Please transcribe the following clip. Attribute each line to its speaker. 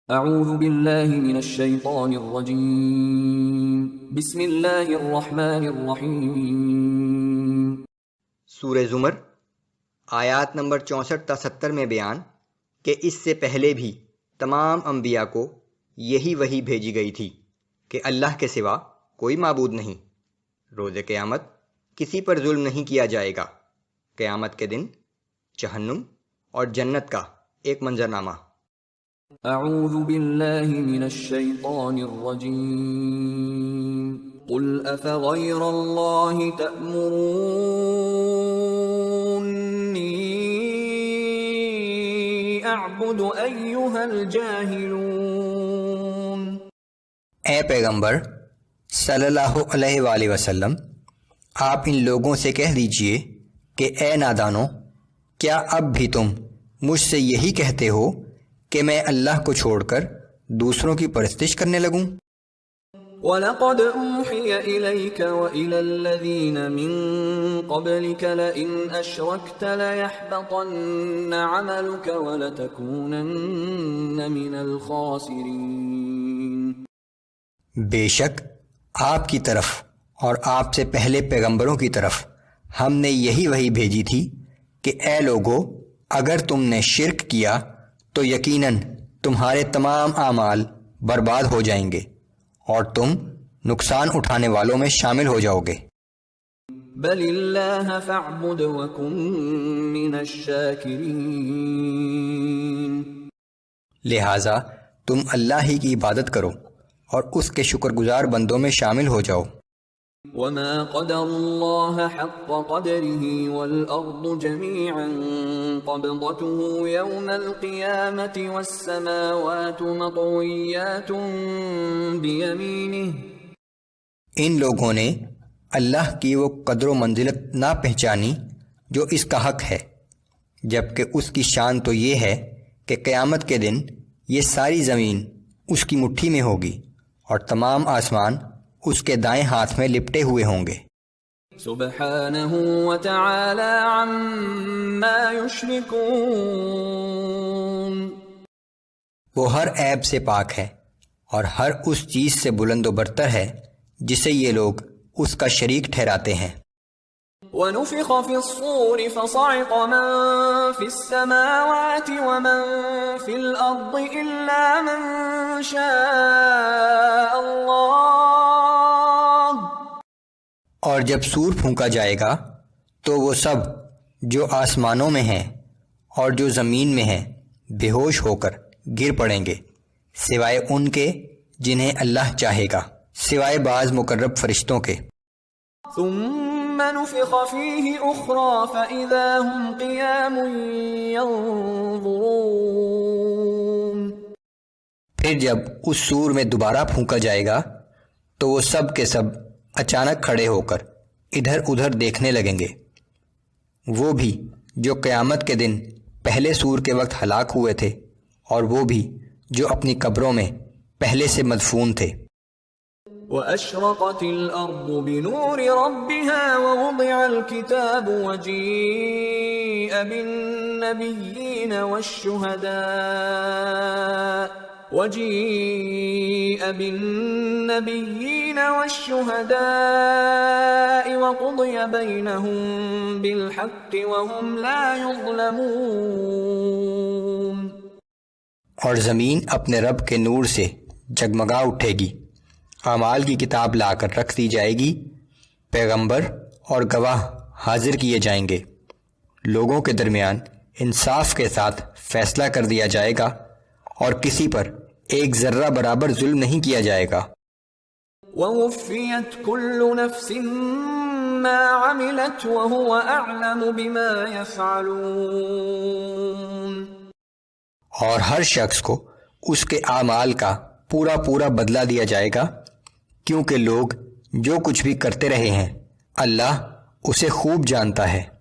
Speaker 1: اعوذ باللہ من الشیطان الرجیم بسم اللہ الرحمن الرحیم۔
Speaker 2: سورہ زمر آیات نمبر 64 تا 70 میں بیان کہ اس سے پہلے بھی تمام انبیاء کو یہی وحی بھیجی گئی تھی کہ اللہ کے سوا کوئی معبود نہیں، روز قیامت کسی پر ظلم نہیں کیا جائے گا، قیامت کے دن جہنم اور جنت کا ایک منظرنامہ۔
Speaker 1: اعوذ باللہ من الشیطان الرجیم قل افغیر اللہ تأمرونی اعبد ایہا الجاہلون۔
Speaker 2: اے پیغمبر صلی اللہ علیہ وآلہ وسلم، آپ ان لوگوں سے کہہ دیجئے کہ اے نادانو، کیا اب بھی تم مجھ سے یہی کہتے ہو کہ میں اللہ کو چھوڑ کر دوسروں کی پرستش کرنے لگوں؟
Speaker 1: وَلَقَدْ أُوحِيَ إِلَيْكَ وَإِلَى الَّذِينَ مِن قَبْلِكَ لَئِنْ أَشْرَكْتَ لَيَحْبَطَنَّ عَمَلُكَ وَلَتَكُونَنَّ مِنَ الْخَاسِرِينَ۔
Speaker 2: بے شک آپ کی طرف اور آپ سے پہلے پیغمبروں کی طرف ہم نے یہی وحی بھیجی تھی کہ اے لوگو، اگر تم نے شرک کیا تو یقیناً تمہارے تمام اعمال برباد ہو جائیں گے اور تم نقصان اٹھانے والوں میں شامل ہو جاؤ گے۔
Speaker 1: بل اللہ فاعبد وکن من الشاکرین۔
Speaker 2: لہٰذا تم اللہ ہی کی عبادت کرو اور اس کے شکر گزار بندوں میں شامل ہو جاؤ۔
Speaker 1: وما قدر اللہ حق قدره والارض جميعا قبضته يوم القيامة والسماوات مطويات بيمينه۔
Speaker 2: ان لوگوں نے اللہ کی وہ قدر و منزلت نہ پہچانی جو اس کا حق ہے، جبکہ اس کی شان تو یہ ہے کہ قیامت کے دن یہ ساری زمین اس کی مٹھی میں ہوگی اور تمام آسمان اس کے دائیں ہاتھ میں لپٹے ہوئے ہوں گے۔
Speaker 1: سبحانہ وتعالی عما یشرکون۔
Speaker 2: وہ ہر عیب سے پاک ہے اور ہر اس چیز سے بلند و برتر ہے جسے یہ لوگ اس کا شریک ٹھہراتے ہیں۔
Speaker 1: وَنُفِخَ فِي الصُّورِ فَصَعِقَ مَن فِي السَّمَاوَاتِ وَمَن فِي الْأَرْضِ إِلَّا مَن شَاءَ اللَّهُ۔
Speaker 2: اور جب سور پھونکا جائے گا تو وہ سب جو آسمانوں میں ہیں اور جو زمین میں ہیں بے ہوش ہو کر گر پڑیں گے، سوائے ان کے جنہیں اللہ چاہے گا، سوائے بعض مقرب فرشتوں کے۔
Speaker 1: ثم نفخ فيه أخرى فإذا هم قيام ينظرون۔
Speaker 2: پھر جب اس سور میں دوبارہ پھونکا جائے گا تو وہ سب کے سب اچانک کھڑے ہو کر ادھر ادھر دیکھنے لگیں گے، وہ بھی جو قیامت کے دن پہلے سور کے وقت ہلاک ہوئے تھے اور وہ بھی جو اپنی قبروں میں پہلے سے مدفون تھے۔
Speaker 1: وَأَشْرَقَتِ الْأَرْضُ بِنُورِ رَبِّهَا وَوُضِعَ الْكِتَابُ وَجِيءَ بِالنَّبِيِّينَ وَالشُّهَدَاءِ وَقُضِيَ بَيْنَهُم بِالْحَقِّ وَهُمْ لَا يُظْلَمُونَ۔
Speaker 2: اور زمین اپنے رب کے نور سے جگمگا اٹھے گی، اعمال کی کتاب لا کر رکھ دی جائے گی، پیغمبر اور گواہ حاضر کیے جائیں گے، لوگوں کے درمیان انصاف کے ساتھ فیصلہ کر دیا جائے گا اور کسی پر ایک ذرہ برابر ظلم نہیں کیا جائے گا۔
Speaker 1: وَوُفِّيَتْ كُلُّ نَفْسٍ مَّا عَمِلَتْ وَهُوَ أَعْلَمُ بِمَا يَفْعَلُونَ۔
Speaker 2: اور ہر شخص کو اس کے اعمال کا پورا پورا بدلہ دیا جائے گا، کیونکہ لوگ جو کچھ بھی کرتے رہے ہیں اللہ اسے خوب جانتا ہے۔